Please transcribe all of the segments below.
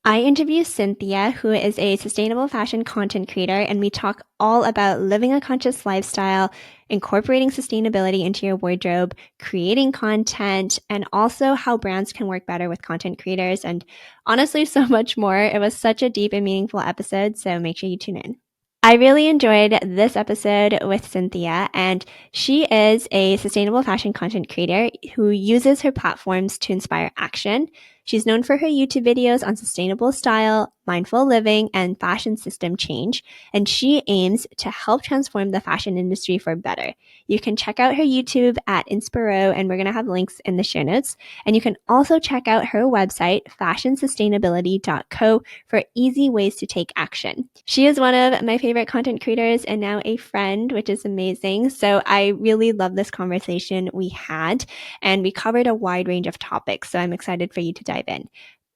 I interview Cynthia, who is a sustainable fashion content creator, and we talk all about living a conscious lifestyle, incorporating sustainability into your wardrobe, creating content, and also how brands can work better with content creators, and honestly, so much more. It was such a deep and meaningful episode, so make sure you tune in. I really enjoyed this episode with Cynthia, and she is a sustainable fashion content creator who uses her platforms to inspire action. She's known for her YouTube videos on sustainable style, mindful living, and fashion system change, and she aims to help transform the fashion industry for better. You can check out her YouTube at Inspiro, and we're going to have links in the show notes. And you can also check out her website, fashionsustainability.co, for easy ways to take action. She is one of my favorite content creators and now a friend, which is amazing. So I really love this conversation we had, and we covered a wide range of topics. So I'm excited for you to dive in.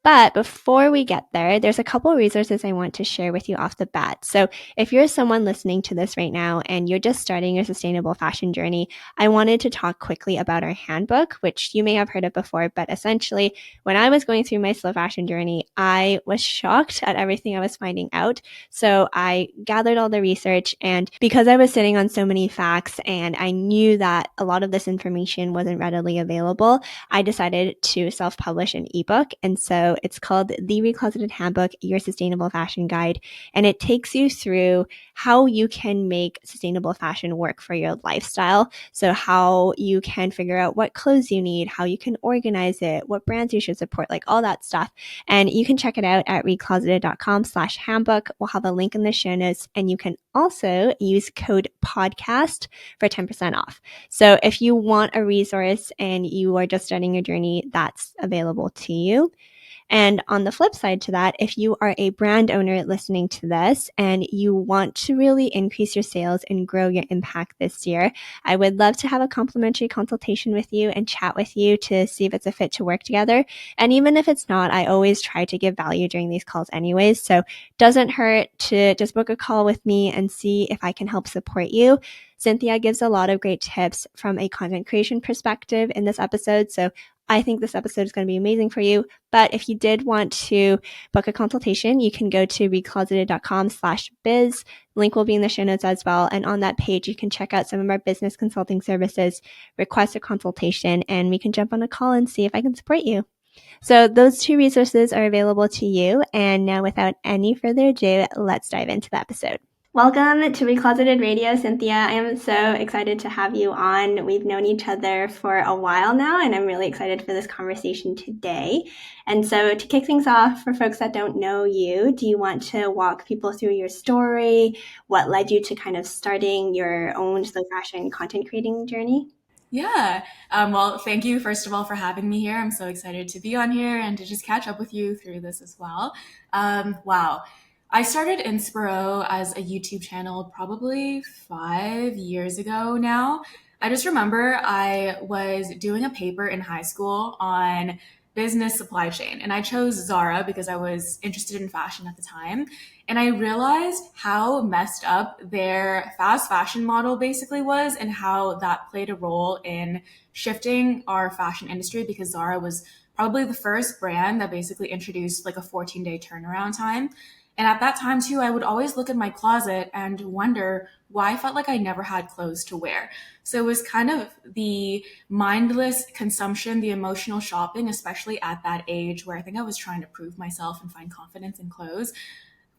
But before we get there, there's a couple resources I want to share with you off the bat. So if you're someone listening to this right now and you're just starting your sustainable fashion journey, I wanted to talk quickly about our handbook, which you may have heard of before. But essentially, when I was going through my slow fashion journey, I was shocked at everything I was finding out. So I gathered all the research, and because I was sitting on so many facts and I knew that a lot of this information wasn't readily available, I decided to self-publish an ebook. And so it's called The Recloseted Handbook, Your Sustainable Fashion Guide. And it takes you through how you can make sustainable fashion work for your lifestyle. So how you can figure out what clothes you need, how you can organize it, what brands you should support, like all that stuff. And you can check it out at recloseted.com/handbook. We'll have a link in the show notes. And you can also use code podcast for 10% off. So if you want a resource and you are just starting your journey, that's available to you. And on the flip side to that, if you are a brand owner listening to this and you want to really increase your sales and grow your impact this year, I would love to have a complimentary consultation with you and chat with you to see if it's a fit to work together. And even if it's not, I always try to give value during these calls anyways. So it doesn't hurt to just book a call with me and see if I can help support you. Cynthia gives a lot of great tips from a content creation perspective in this episode. So I think this episode is going to be amazing for you. But if you did want to book a consultation, you can go to recloseted.com/biz. Link will be in the show notes as well. And on that page, you can check out some of our business consulting services, request a consultation, and we can jump on a call and see if I can support you. So those two resources are available to you. And now, without any further ado, let's dive into the episode. Welcome to Recloseted Radio, Cynthia. I am so excited to have you on. We've known each other for a while now, and I'm really excited for this conversation today. And so to kick things off, for folks that don't know you, do you want to walk people through your story? What led you to kind of starting your own slow fashion content creating journey? Yeah. Well, thank you, first of all, for having me here. I'm so excited to be on here and to just catch up with you through this as well. Wow. I started Inspiro as a YouTube channel probably 5 years ago now. I just remember I was doing a paper in high school on business supply chain, and I chose Zara because I was interested in fashion at the time. And I realized how messed up their fast fashion model basically was and how that played a role in shifting our fashion industry because Zara was probably the first brand that basically introduced like a 14-day turnaround time. And at that time too, I would always look at my closet and wonder why I felt like I never had clothes to wear. So it was kind of the mindless consumption, the emotional shopping, especially at that age where I think I was trying to prove myself and find confidence in clothes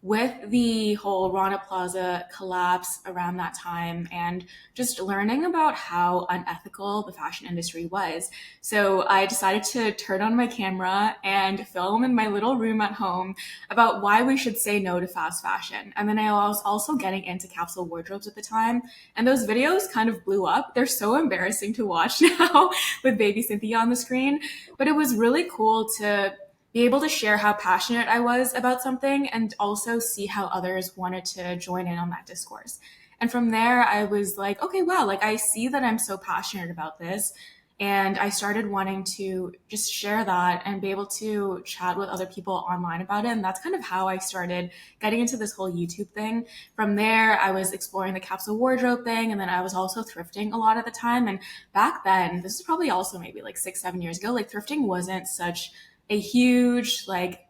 with the whole Rana Plaza collapse around that time and just learning about how unethical the fashion industry was. So I decided to turn on my camera and film in my little room at home about why we should say no to fast fashion. And then I was also getting into capsule wardrobes at the time. And those videos kind of blew up. They're so embarrassing to watch now with baby Cynthia on the screen. But it was really cool to be able to share how passionate I was about something and also see how others wanted to join in on that discourse. And from there, I was like, okay, wow, like I see that I'm so passionate about this. And I started wanting to just share that and be able to chat with other people online about it. And that's kind of how I started getting into this whole YouTube thing. From there, I was exploring the capsule wardrobe thing. And then I was also thrifting a lot at the time. And back then, this is probably also maybe like 6, 7 years ago, like thrifting wasn't such a huge like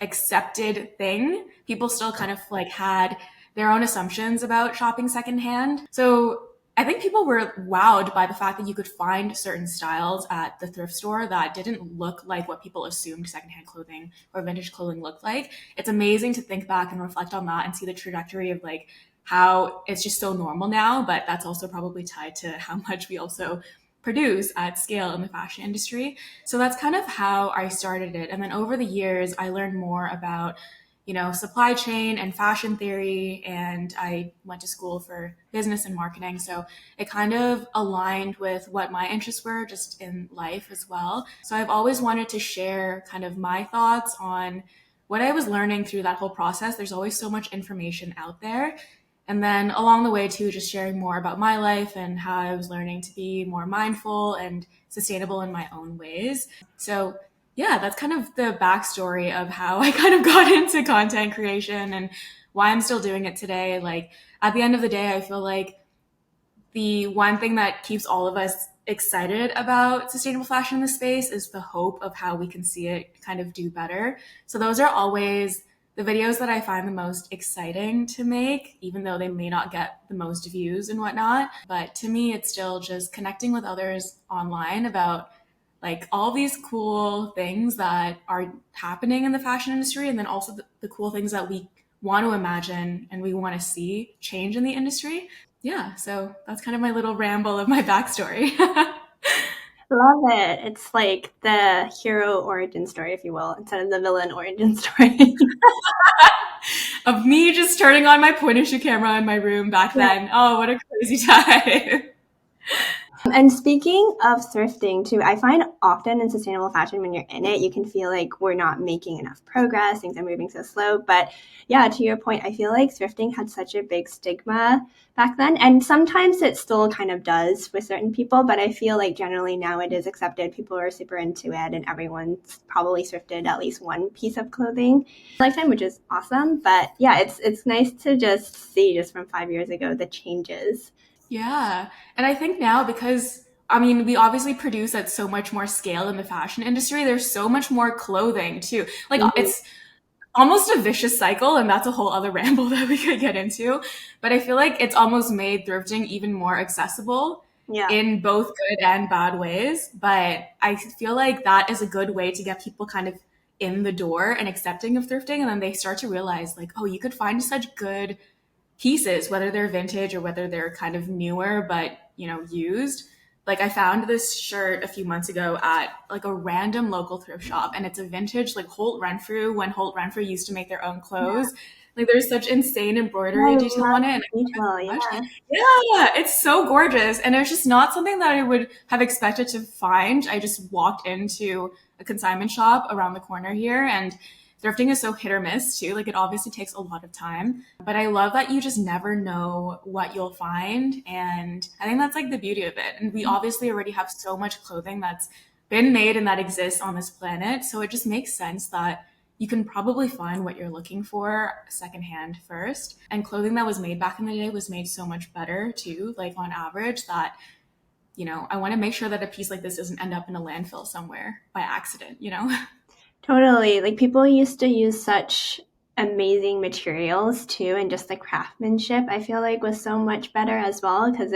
accepted thing. People still kind of like had their own assumptions about shopping secondhand. So I think people were wowed by the fact that you could find certain styles at the thrift store that didn't look like what people assumed secondhand clothing or vintage clothing looked like. It's amazing to think back and reflect on that and see the trajectory of like how it's just so normal now, but that's also probably tied to how much we also produce at scale in the fashion industry. So that's kind of how I started it. And then over the years, I learned more about, supply chain and fashion theory. And I went to school for business and marketing. So it kind of aligned with what my interests were just in life as well. So I've always wanted to share kind of my thoughts on what I was learning through that whole process. There's always so much information out there. And then along the way, too, just sharing more about my life and how I was learning to be more mindful and sustainable in my own ways. So, yeah, that's kind of the backstory of how I kind of got into content creation and why I'm still doing it today. Like, at the end of the day, I feel like the one thing that keeps all of us excited about sustainable fashion in the space is the hope of how we can see it kind of do better. So those are always the videos that I find the most exciting to make, even though they may not get the most views and whatnot. But to me, it's still just connecting with others online about like all these cool things that are happening in the fashion industry, and then also the cool things that we want to imagine and we want to see change in the industry. Yeah, so that's kind of my little ramble of my backstory. Love it. It's like the hero origin story, if you will, instead of the villain origin story. Of me just turning on my point and shoot camera in my room back Yeah. then. Oh, what a crazy time. And speaking of thrifting too, I find often in sustainable fashion when you're in it, you can feel like we're not making enough progress, things are moving so slow. But yeah, to your point, I feel like thrifting had such a big stigma back then. And sometimes it still kind of does with certain people, but I feel like generally now it is accepted. People are super into it and everyone's probably thrifted at least one piece of clothing lifetime, which is awesome. But yeah, it's nice to just see just from 5 years ago the changes. Yeah. And I think now because I mean, we obviously produce at so much more scale in the fashion industry. There's so much more clothing too. Like Mhm. it's almost a vicious cycle, and that's a whole other ramble that we could get into. But I feel like it's almost made thrifting even more accessible Yeah. in both good and bad ways. But I feel like that is a good way to get people kind of in the door and accepting of thrifting. And then they start to realize, like, oh, you could find such good pieces, whether they're vintage or whether they're kind of newer, but, used. Like I found this shirt a few months ago at like a random local thrift shop, and it's a vintage like Holt Renfrew when Holt Renfrew used to make their own Yeah. clothes. Like there's such insane embroidery I detail love on it, and I love it detail, so much. yeah. Yeah, it's so gorgeous, and it's just not something that I would have expected to find. I just walked into a consignment shop around the corner here, and thrifting is so hit or miss too. Like it obviously takes a lot of time, but I love that you just never know what you'll find. And I think that's like the beauty of it. And we obviously already have so much clothing that's been made and that exists on this planet. So it just makes sense that you can probably find what you're looking for secondhand first. And clothing that was made back in the day was made so much better too, like on average, that, I want to make sure that a piece like this doesn't end up in a landfill somewhere by accident? Totally. Like people used to use such amazing materials too, and just the craftsmanship I feel like was so much better as well because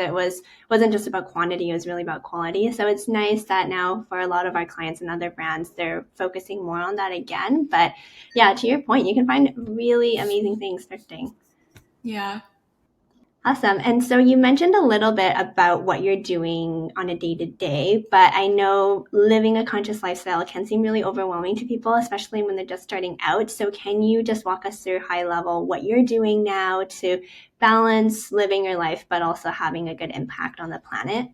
wasn't just about quantity, it was really about quality. So it's nice that now for a lot of our clients and other brands, they're focusing more on that again. But yeah, to your point, you can find really amazing things thrifting. Yeah. Awesome. And so you mentioned a little bit about what you're doing on a day to day, but I know living a conscious lifestyle can seem really overwhelming to people, especially when they're just starting out. So can you just walk us through high level what you're doing now to balance living your life, but also having a good impact on the planet?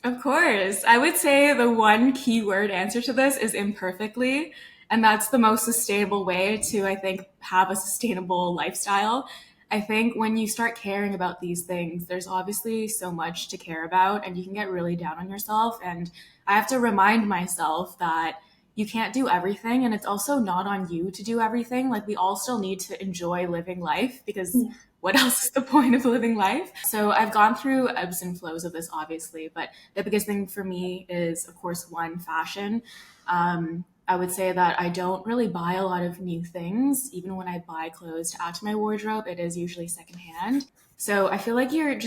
Of course. I would say the one keyword answer to this is imperfectly. And that's the most sustainable way to, I think, have a sustainable lifestyle. I think when you start caring about these things, there's obviously so much to care about, and you can get really down on yourself. And I have to remind myself that you can't do everything, and it's also not on you to do everything. Like, we all still need to enjoy living life because Yeah. what else is the point of living life? So I've gone through ebbs and flows of this, obviously, but the biggest thing for me is, of course, one, fashion. I would say that I don't really buy a lot of new things. Even when I buy clothes to add to my wardrobe, it is usually secondhand. So I feel like I'm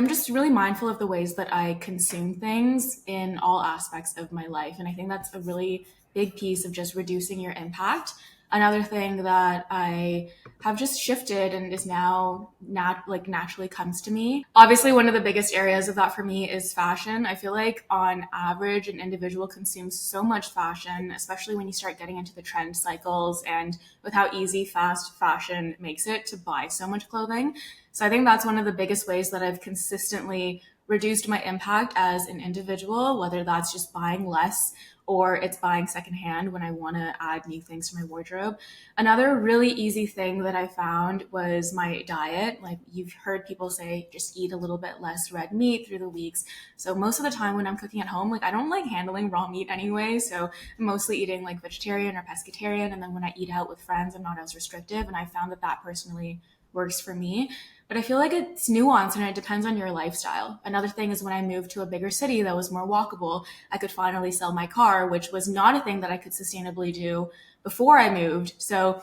just really mindful of the ways that I consume things in all aspects of my life. And I think that's a really big piece of just reducing your impact. Another thing that I have just shifted and is now naturally comes to me. Obviously, one of the biggest areas of that for me is fashion. I feel like on average, an individual consumes so much fashion, especially when you start getting into the trend cycles and with how easy fast fashion makes it to buy so much clothing. So I think that's one of the biggest ways that I've consistently reduced my impact as an individual, whether that's just buying less or it's buying secondhand when I want to add new things to my wardrobe. Another really easy thing that I found was my diet. Like you've heard people say, just eat a little bit less red meat through the weeks. So most of the time when I'm cooking at home, like I don't like handling raw meat anyway. So I'm mostly eating like vegetarian or pescatarian. And then when I eat out with friends, I'm not as restrictive. And I found that that personally works for me. But I feel like it's nuanced and it depends on your lifestyle. Another thing is when I moved to a bigger city that was more walkable, I could finally sell my car, which was not a thing that I could sustainably do before I moved. So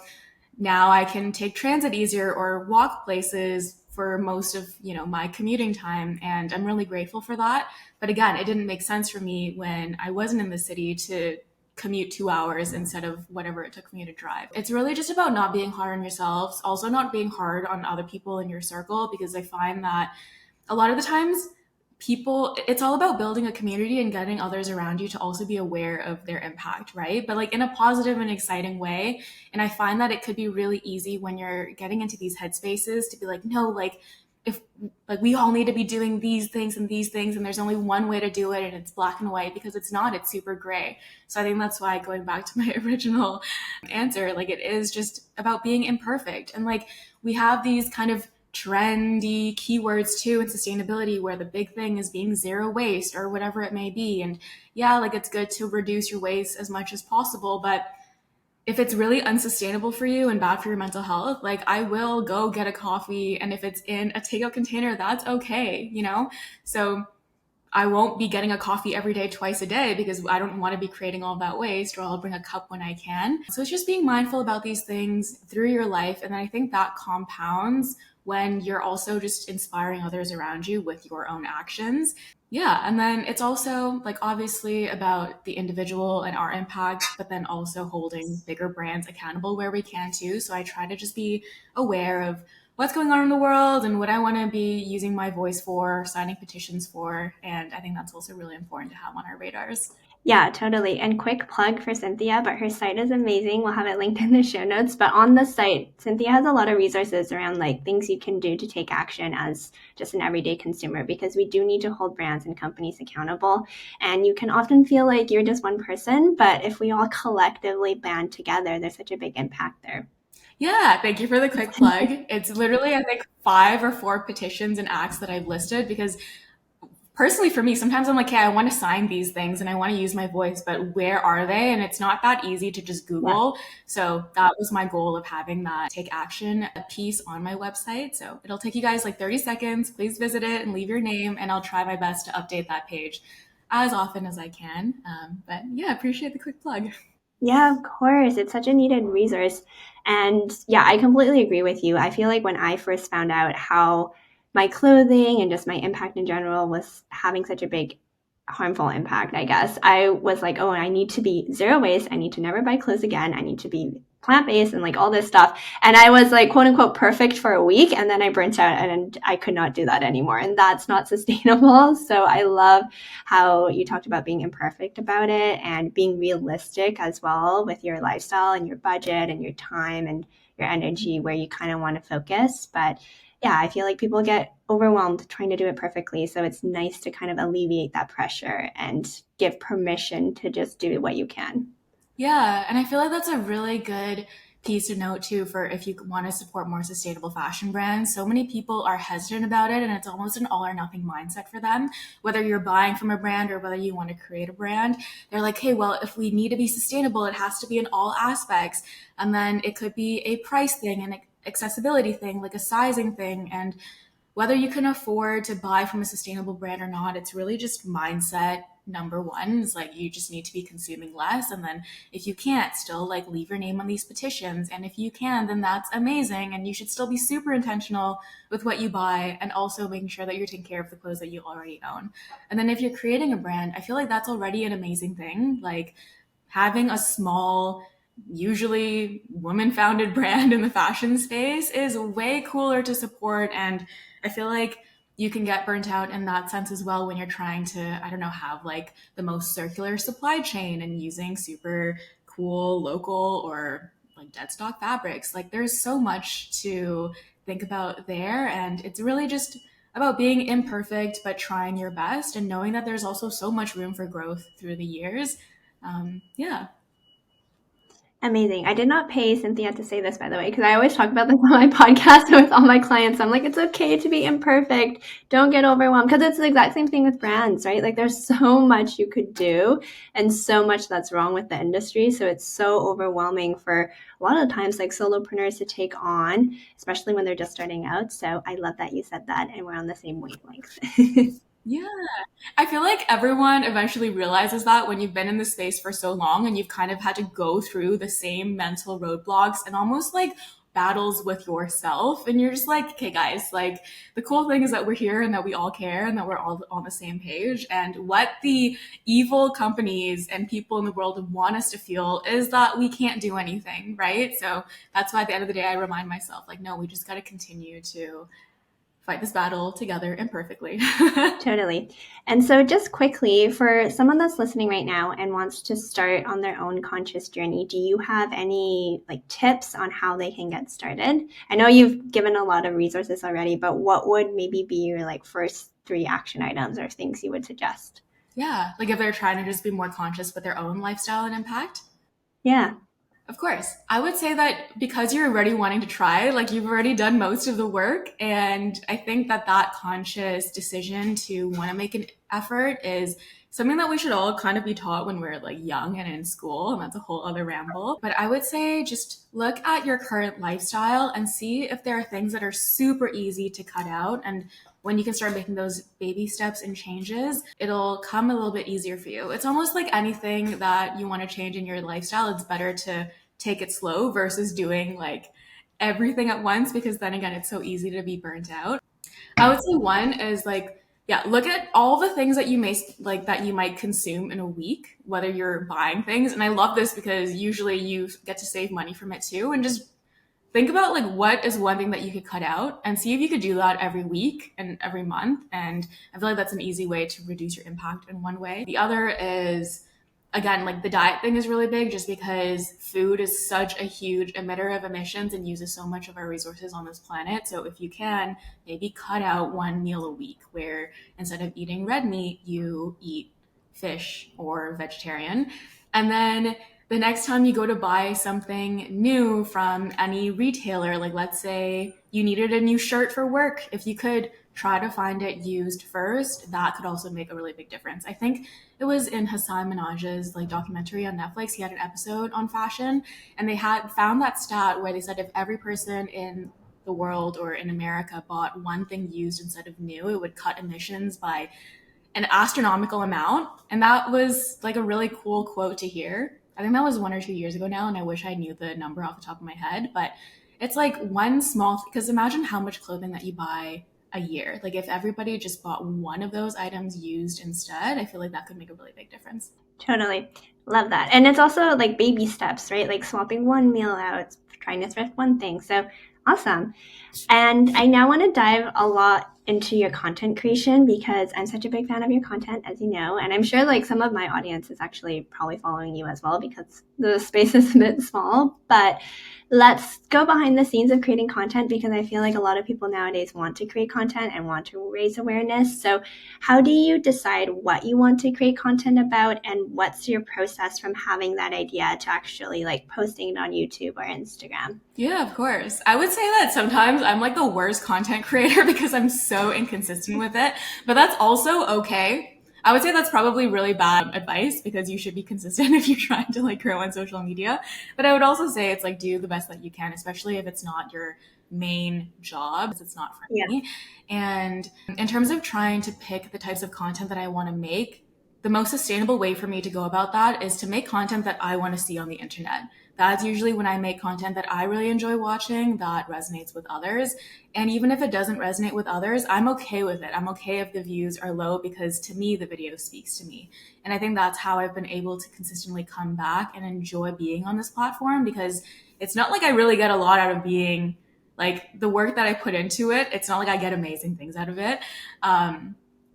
now I can take transit easier or walk places for most of, my commuting time. And I'm really grateful for that. But again, it didn't make sense for me when I wasn't in the city to commute 2 hours instead of whatever it took me to drive. It's really just about not being hard on yourselves, also not being hard on other people in your circle, because I find that a lot of the times it's all about building a community and getting others around you to also be aware of their impact, right? But like in a positive and exciting way. And I find that it could be really easy when you're getting into these headspaces to be like, no, like if like we all need to be doing these things and there's only one way to do it and it's black and white, because it's not, it's super gray. So I think that's why, going back to my original answer, like it is just about being imperfect. And like we have these kind of trendy keywords too in sustainability, where the big thing is being zero waste or whatever it may be. And yeah, like it's good to reduce your waste as much as possible, but if it's really unsustainable for you and bad for your mental health, like I will go get a coffee, and if it's in a takeout container, that's okay. So I won't be getting a coffee every day, twice a day, because I don't want to be creating all that waste, or I'll bring a cup when I can. So it's just being mindful about these things through your life. And then I think that compounds when you're also just inspiring others around you with your own actions. Yeah. And then it's also like obviously about the individual and our impact, but then also holding bigger brands accountable where we can too. So I try to just be aware of what's going on in the world and what I want to be using my voice for, signing petitions for. And I think that's also really important to have on our radars. Yeah, totally. And quick plug for Cynthia, but her site is amazing. We'll have it linked in the show notes. But on the site, Cynthia has a lot of resources around like things you can do to take action as just an everyday consumer, because we do need to hold brands and companies accountable. And you can often feel like you're just one person, but if we all collectively band together, there's such a big impact there. Yeah, thank you for the quick plug. It's literally, I think, 5 or 4 petitions and acts that I've listed, because personally for me, sometimes I'm like, okay, I want to sign these things and I want to use my voice, but where are they? And it's not that easy to just Yeah. Google. So that was my goal of having that take action piece on my website. So it'll take you guys like 30 seconds. Please visit it and leave your name, and I'll try my best to update that page as often as I can. But yeah, appreciate the quick plug. Yeah, of course. It's such a needed resource. And yeah, I completely agree with you. I feel like when I first found out how my clothing and just my impact in general was having such a big harmful impact, I guess, I was like, oh, I need to be zero waste. I need to never buy clothes again. I need to be plant based and like all this stuff. And I was like, quote unquote, perfect for a week. And then I burnt out and I could not do that anymore. And that's not sustainable. So I love how you talked about being imperfect about it and being realistic as well with your lifestyle and your budget and your time and your energy where you kind of want to focus. But yeah, I feel like people get overwhelmed trying to do it perfectly. So it's nice to kind of alleviate that pressure and give permission to just do what you can. Yeah, and I feel like that's a really good piece to note too for if you want to support more sustainable fashion brands. So many people are hesitant about it, and it's almost an all or nothing mindset for them. Whether you're buying from a brand or whether you want to create a brand, they're like, hey, well, if we need to be sustainable, it has to be in all aspects. And then it could be a price thing, an accessibility thing, like a sizing thing. And whether you can afford to buy from a sustainable brand or not, it's really just mindset. Number one is like you just need to be consuming less. And then if you can't, still like leave your name on these petitions. And if you can, then that's amazing. And you should still be super intentional with what you buy and also making sure that you're taking care of the clothes that you already own. And then if you're creating a brand, I feel like that's already an amazing thing. Like having a small, usually woman founded brand in the fashion space is way cooler to support. And I feel like you can get burnt out in that sense as well when you're trying to, I don't know, have like the most circular supply chain and using super cool local or like dead stock fabrics. Like there's so much to think about there. And it's really just about being imperfect, but trying your best and knowing that there's also so much room for growth through the years. Yeah. Amazing. I did not pay Cynthia to say this, by the way, because I always talk about this on my podcast with all my clients. I'm like, it's okay to be imperfect. Don't get overwhelmed. Because it's the exact same thing with brands, right? Like, there's so much you could do and so much that's wrong with the industry. So it's so overwhelming for a lot of times, like solopreneurs to take on, especially when they're just starting out. So I love that you said that and we're on the same wavelength. Yeah. I feel like everyone eventually realizes that when you've been in the space for so long and you've kind of had to go through the same mental roadblocks and almost like battles with yourself. And you're just like, okay, guys, like the cool thing is that we're here and that we all care and that we're all on the same page. And what the evil companies and people in the world want us to feel is that we can't do anything, right? So that's why at the end of the day, I remind myself, like, no, we just got to continue to fight this battle together imperfectly. Totally. And so, just quickly, for someone that's listening right now and wants to start on their own conscious journey, do you have any like tips on how they can get started? I know you've given a lot of resources already, but what would maybe be your like first three action items or things you would suggest? Yeah, like if they're trying to just be more conscious with their own lifestyle and impact. Yeah, Of course. I would say that because you're already wanting to try, like you've already done most of the work. And I think that that conscious decision to want to make an effort is something that we should all kind of be taught when we're like young and in school. And that's a whole other ramble. But I would say just look at your current lifestyle and see if there are things that are super easy to cut out. And when you can start making those baby steps and changes, it'll come a little bit easier for you. It's almost like anything that you want to change in your lifestyle. It's better to take it slow versus doing like everything at once because then again, it's so easy to be burnt out. I would say one is like, yeah, look at all the things that you may like that you might consume in a week, whether you're buying things. And I love this because usually you get to save money from it too. And just think about like what is one thing that you could cut out and see if you could do that every week and every month. And I feel like that's an easy way to reduce your impact in one way. The other is again, like the diet thing is really big just because food is such a huge emitter of emissions and uses so much of our resources on this planet. So if you can, maybe cut out one meal a week where instead of eating red meat, you eat fish or vegetarian. And then the next time you go to buy something new from any retailer, like let's say you needed a new shirt for work, if you could try to find it used first, that could also make a really big difference. I think it was in Hassan Minaj's like documentary on Netflix. He had an episode on fashion, and they had found that stat where they said if every person in the world or in America bought one thing used instead of new, it would cut emissions by an astronomical amount. And that was like a really cool quote to hear. I think that was 1 or 2 years ago now, and I wish I knew the number off the top of my head. But it's like one small, because imagine how much clothing that you buy a year. Like if everybody just bought one of those items used instead, I feel like that could make a really big difference. totally. Love that. And it's also like baby steps, right? Like swapping one meal out, trying to thrift one thing. So awesome. And I now want to dive a lot into your content creation because I'm such a big fan of your content, as you know. And I'm sure like some of my audience is actually probably following you as well because the space is a bit small. But let's go behind the scenes of creating content because I feel like a lot of people nowadays want to create content and want to raise awareness. So how do you decide what you want to create content about and what's your process from having that idea to actually like posting it on YouTube or Instagram? Yeah, of course. I would say that sometimes I'm like the worst content creator because I'm so inconsistent with it, but that's also okay. I would say that's probably really bad advice because you should be consistent if you're trying to like grow on social media. But I would also say it's like do the best that you can, especially if it's not your main job. It's not for Yeah. me. And in terms of trying to pick the types of content that I want to make, the most sustainable way for me to go about that is to make content that I want to see on the internet. That's usually when I make content that I really enjoy watching that resonates with others. And even if it doesn't resonate with others, I'm okay with it. I'm okay if the views are low because to me, the video speaks to me. And I think that's how I've been able to consistently come back and enjoy being on this platform because it's not like I really get a lot out of being like the work that I put into it. It's not like I get amazing things out of it.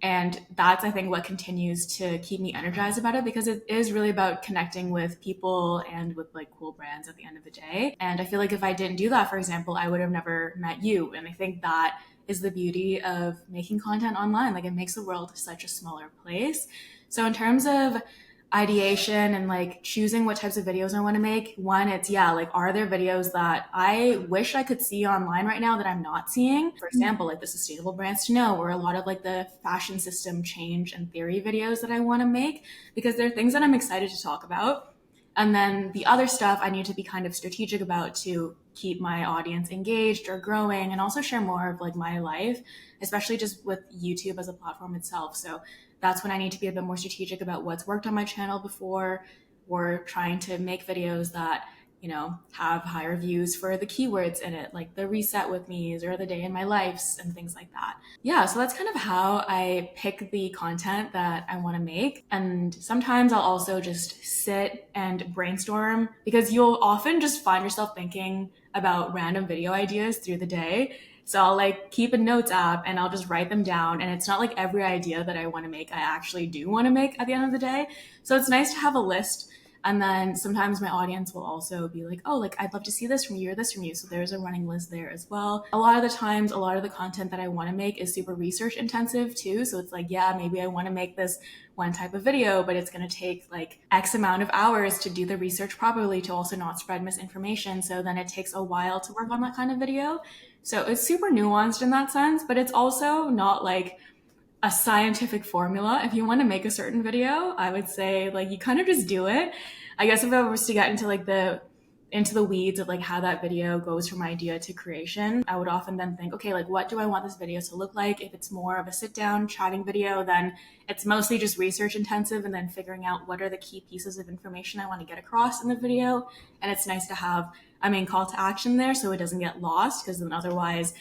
And that's, I think, what continues to keep me energized about it because it is really about connecting with people and with like cool brands at the end of the day. And I feel like if I didn't do that, for example, I would have never met you. And I think that is the beauty of making content online. Like it makes the world such a smaller place. So in terms of ideation and like choosing what types of videos I want to make, one, it's yeah, like are there videos that I wish I could see online right now that I'm not seeing? For example, like the sustainable brands to know, or a lot of like the fashion system change and theory videos that I want to make because they're things that I'm excited to talk about. And then the other stuff I need to be kind of strategic about to keep my audience engaged or growing and also share more of like my life, especially just with YouTube as a platform itself. So that's when I need to be a bit more strategic about what's worked on my channel before or trying to make videos that, you know, have higher views for the keywords in it, like the reset with me's or the day in my lives and things like that. Yeah, so that's kind of how I pick the content that I want to make. And sometimes I'll also just sit and brainstorm because you'll often just find yourself thinking about random video ideas through the day. So I'll like keep a notes app and I'll just write them down. And it's not like every idea that I want to make, I actually do want to make at the end of the day. So it's nice to have a list. And then sometimes my audience will also be like, oh, like I'd love to see this from you or this from you. So there's a running list there as well. A lot of the times, a lot of the content that I want to make is super research intensive too. So it's like, yeah, maybe I want to make this one type of video, but it's going to take like X amount of hours to do the research properly to also not spread misinformation. So then it takes a while to work on that kind of video. So it's super nuanced in that sense, but it's also not like a scientific formula. If you want to make a certain video, I would say like you kind of just do it. I guess if I was to get into like the weeds of like how that video goes from idea to creation, I would often then think, okay, like what do I want this video to look like? If it's more of a sit down chatting video, then it's mostly just research intensive and then figuring out what are the key pieces of information I want to get across in the video. And it's nice to have a main call to action there so it doesn't get lost because then otherwise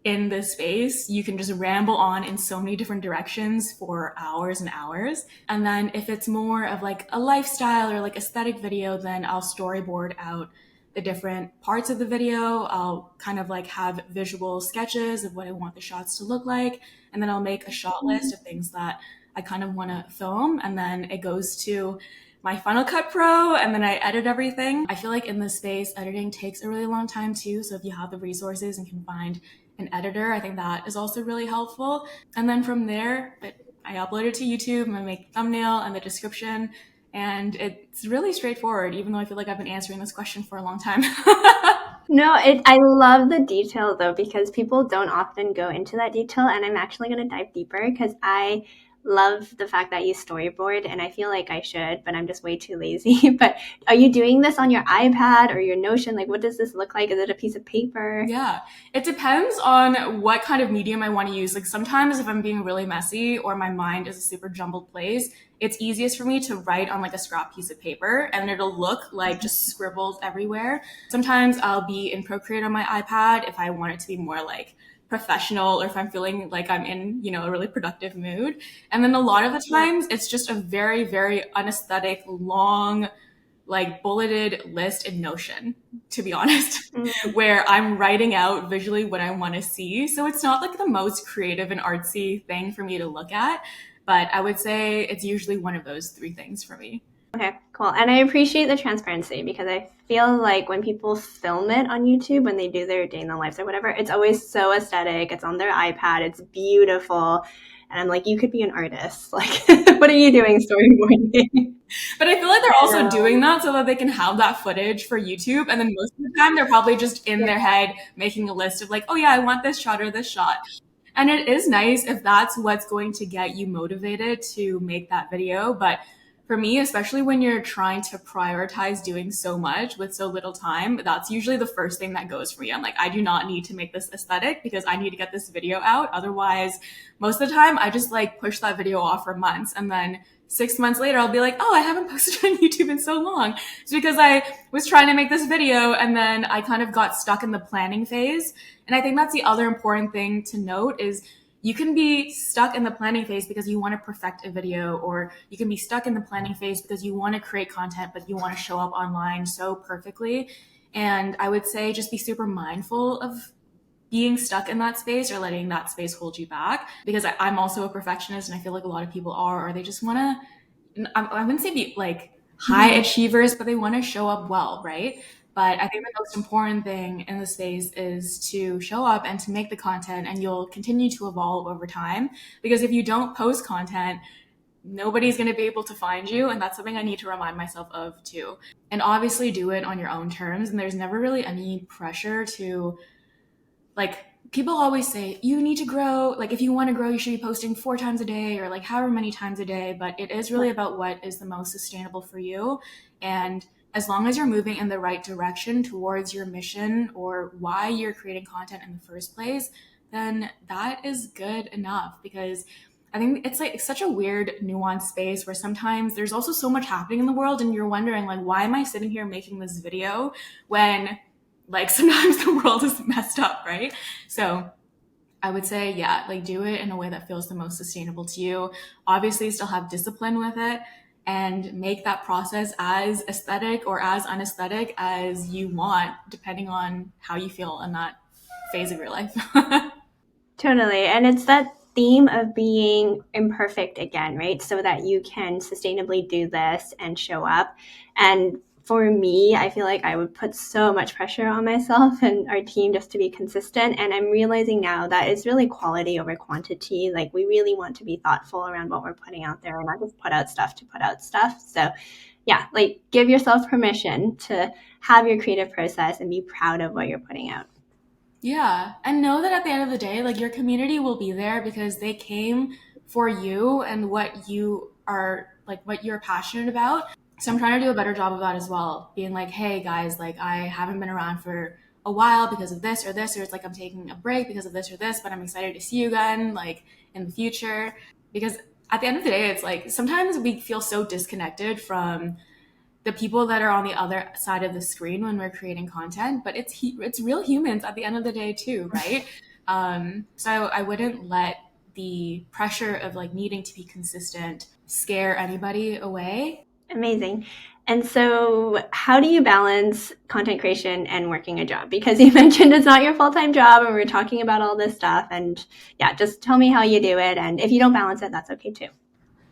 in this space, you can just ramble on in so many different directions for hours and hours. And then if it's more of like a lifestyle or like aesthetic video, then I'll storyboard out the different parts of the video. I'll kind of like have visual sketches of what I want the shots to look like. And then I'll make a shot list of things that I kind of want to film. And then it goes to my Final Cut Pro and then I edit everything. I feel like in this space, editing takes a really long time too. So if you have the resources and can find an editor, I think that is also really helpful. And then from there, I upload it to YouTube and I make the thumbnail and the description. And it's really straightforward, even though I feel like I've been answering this question for a long time. No, I love the detail though, because people don't often go into that detail. And I'm actually going to dive deeper because I love the fact that you storyboard and I feel like I should, but I'm just way too lazy. But are you doing this on your iPad or your Notion? Like, what does this look like? Is it a piece of paper? Yeah, it depends on what kind of medium I want to use. Like sometimes if I'm being really messy or my mind is a super jumbled place, it's easiest for me to write on like a scrap piece of paper and it'll look like just scribbles everywhere. Sometimes I'll be in Procreate on my iPad if I want it to be more like professional or if I'm feeling like I'm in, you know, a really productive mood. And then a lot of the times it's just a very, very unesthetic, long, like bulleted list in Notion, to be honest, where I'm writing out visually what I want to see. So it's not like the most creative and artsy thing for me to look at, but I would say it's usually one of those three things for me. Okay, cool. And I appreciate the transparency because I feel like when people film it on YouTube, when they do their day in the lives or whatever, it's always so aesthetic. It's on their iPad. It's beautiful. And I'm like, you could be an artist. Like, what are you doing storyboarding? But I feel like they're also doing that so that they can have that footage for YouTube. And then most of the time, they're probably just in their head making a list of like, oh yeah, I want this shot or this shot. And it is nice if that's what's going to get you motivated to make that video. But for me, especially when you're trying to prioritize doing so much with so little time, that's usually the first thing that goes for me. I'm like, I do not need to make this aesthetic because I need to get this video out. Otherwise, most of the time, I just like push that video off for months. And then 6 months later, I'll be like, oh, I haven't posted on YouTube in so long. It's because I was trying to make this video and then I kind of got stuck in the planning phase. And I think that's the other important thing to note is you can be stuck in the planning phase because you want to perfect a video, or you can be stuck in the planning phase because you want to create content, but you want to show up online so perfectly. And I would say just be super mindful of being stuck in that space or letting that space hold you back, because I'm also a perfectionist and I feel like a lot of people are, or they just want to, I wouldn't say be like high achievers, but they want to show up well, right? But I think the most important thing in the space is to show up and to make the content, and you'll continue to evolve over time. Because if you don't post content, nobody's going to be able to find you. And that's something I need to remind myself of too. And obviously do it on your own terms. And there's never really any pressure to, like, people always say you need to grow, like if you want to grow you should be posting 4 times a day or like however many times a day, but it is really about what is the most sustainable for you. And as long as you're moving in the right direction towards your mission or why you're creating content in the first place, then that is good enough. Because I think it's like such a weird nuanced space where sometimes there's also so much happening in the world and you're wondering like, why am I sitting here making this video when like sometimes the world is messed up, right? So I would say, yeah, like do it in a way that feels the most sustainable to you. Obviously, still have discipline with it and make that process as aesthetic or as unaesthetic as you want, depending on how you feel in that phase of your life. Totally. And it's that theme of being imperfect again, right? So that you can sustainably do this and show up. And for me, I feel like I would put so much pressure on myself and our team just to be consistent. And I'm realizing now that it's really quality over quantity. Like we really want to be thoughtful around what we're putting out there and not just put out stuff to put out stuff. So yeah, like give yourself permission to have your creative process and be proud of what you're putting out. Yeah. And know that at the end of the day, like your community will be there because they came for you and what you are like, what you're passionate about. So I'm trying to do a better job of that as well. Being like, hey guys, like I haven't been around for a while because of this or this, or it's like I'm taking a break because of this or this, but I'm excited to see you again, like in the future. Because at the end of the day, it's like sometimes we feel so disconnected from the people that are on the other side of the screen when we're creating content, but it's real humans at the end of the day too, right? So I wouldn't let the pressure of like needing to be consistent scare anybody away. Amazing. And so, how do you balance content creation and working a job? Because you mentioned it's not your full time job, and we're talking about all this stuff. And yeah, just tell me how you do it. And if you don't balance it, that's okay too.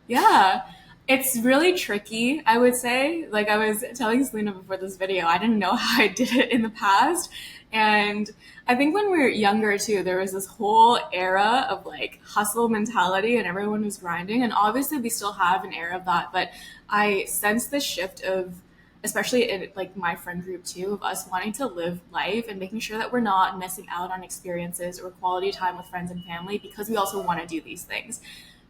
Yeah, it's really tricky, I would say. Like I was telling Selena before this video, I didn't know how I did it in the past. And I think when we were younger too, there was this whole era of like hustle mentality and everyone was grinding. And obviously we still have an era of that, but I sense this shift of, especially in like my friend group too, of us wanting to live life and making sure that we're not missing out on experiences or quality time with friends and family because we also want to do these things.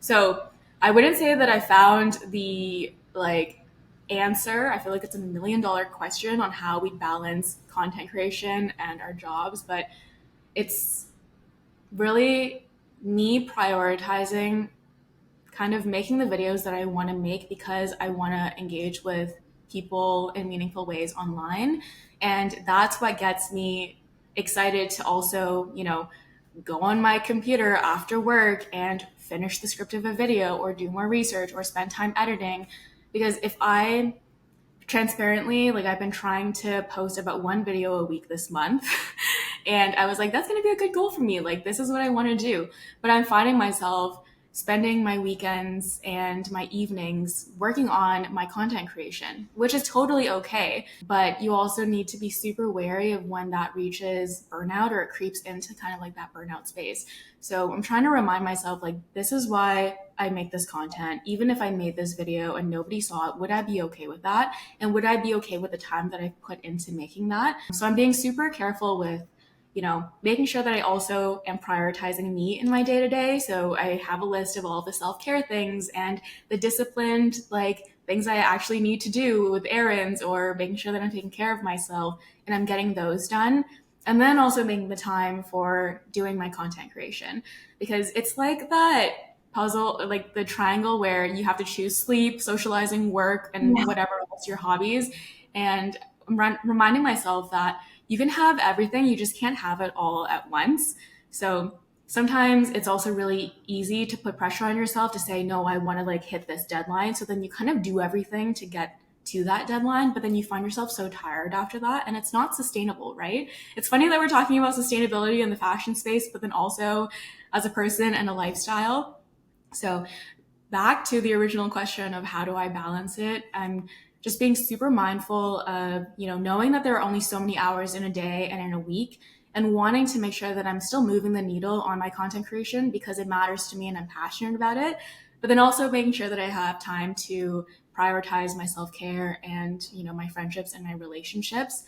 So I wouldn't say that I found the like answer. I feel like it's $1 million question on how we balance content creation and our jobs, but it's really me prioritizing kind of making the videos that I want to make because I want to engage with people in meaningful ways online. And that's what gets me excited to also, go on my computer after work and finish the script of a video or do more research or spend time editing. Because if I transparently, like I've been trying to post about one video a week this month. And I was like, that's going to be a good goal for me. Like, this is what I want to do. But I'm finding myself spending my weekends and my evenings working on my content creation, which is totally okay. But you also need to be super wary of when that reaches burnout or it creeps into kind of like that burnout space. So I'm trying to remind myself, like, this is why I make this content. Even if I made this video and nobody saw it, would I be okay with that? And would I be okay with the time that I've put into making that? So I'm being super careful with making sure that I also am prioritizing me in my day to day. So I have a list of all the self care things and the disciplined, like things I actually need to do with errands or making sure that I'm taking care of myself and I'm getting those done. And then also making the time for doing my content creation because it's like that puzzle, like the triangle where you have to choose sleep, socializing, work, and Yeah. whatever else your hobbies. And I'm reminding myself that you can have everything, you just can't have it all at once. So sometimes it's also really easy to put pressure on yourself to say, no, I want to like hit this deadline. So then you kind of do everything to get to that deadline, but then you find yourself so tired after that and it's not sustainable, right? It's funny that we're talking about sustainability in the fashion space, but then also as a person and a lifestyle. So back to the original question of how do I balance it, I'm just being super mindful of, knowing that there are only so many hours in a day and in a week and wanting to make sure that I'm still moving the needle on my content creation because it matters to me and I'm passionate about it. But then also making sure that I have time to prioritize my self-care and, my friendships and my relationships.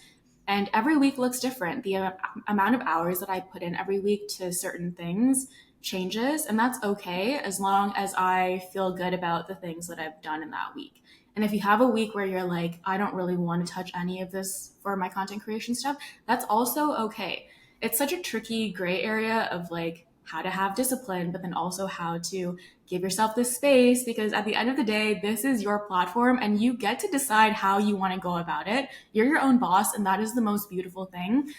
And every week looks different. The amount of hours that I put in every week to certain things changes, and that's okay as long as I feel good about the things that I've done in that week. And if you have a week where you're like, I don't really want to touch any of this for my content creation stuff, that's also okay. It's such a tricky gray area of like how to have discipline, but then also how to give yourself this space because at the end of the day, this is your platform and you get to decide how you want to go about it. You're your own boss, and that is the most beautiful thing.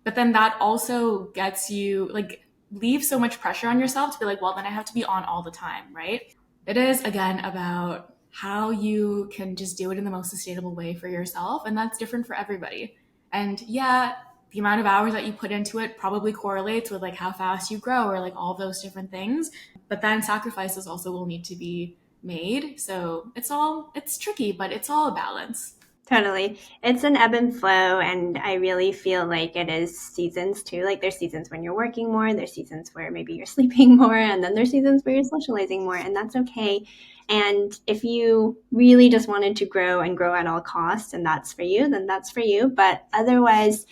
But then that also gets you like leave so much pressure on yourself to be like, well, then I have to be on all the time, right? It is again about how you can just do it in the most sustainable way for yourself. And that's different for everybody. And yeah, the amount of hours that you put into it probably correlates with like how fast you grow or like all those different things. But then sacrifices also will need to be made. So it's tricky, but it's all a balance. Totally. It's an ebb and flow, and I really feel like it is seasons too. Like there's seasons when you're working more, there's seasons where maybe you're sleeping more, and then there's seasons where you're socializing more, and that's okay. And if you really just wanted to grow and grow at all costs, and that's for you, then that's for you. But otherwise,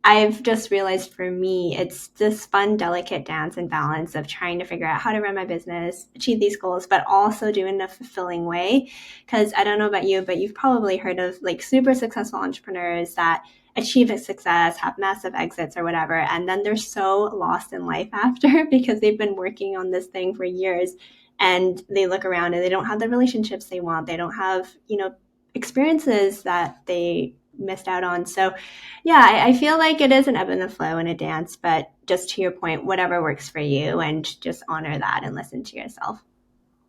I've just realized for me, it's this fun, delicate dance and balance of trying to figure out how to run my business, achieve these goals, but also do it in a fulfilling way. Because I don't know about you, but you've probably heard of like super successful entrepreneurs that achieve a success, have massive exits or whatever, and then they're so lost in life after because they've been working on this thing for years and they look around and they don't have the relationships they want. They don't have, experiences that they missed out on. So yeah, I feel like it is an ebb and a flow and a dance, but just to your point, whatever works for you and just honor that and listen to yourself.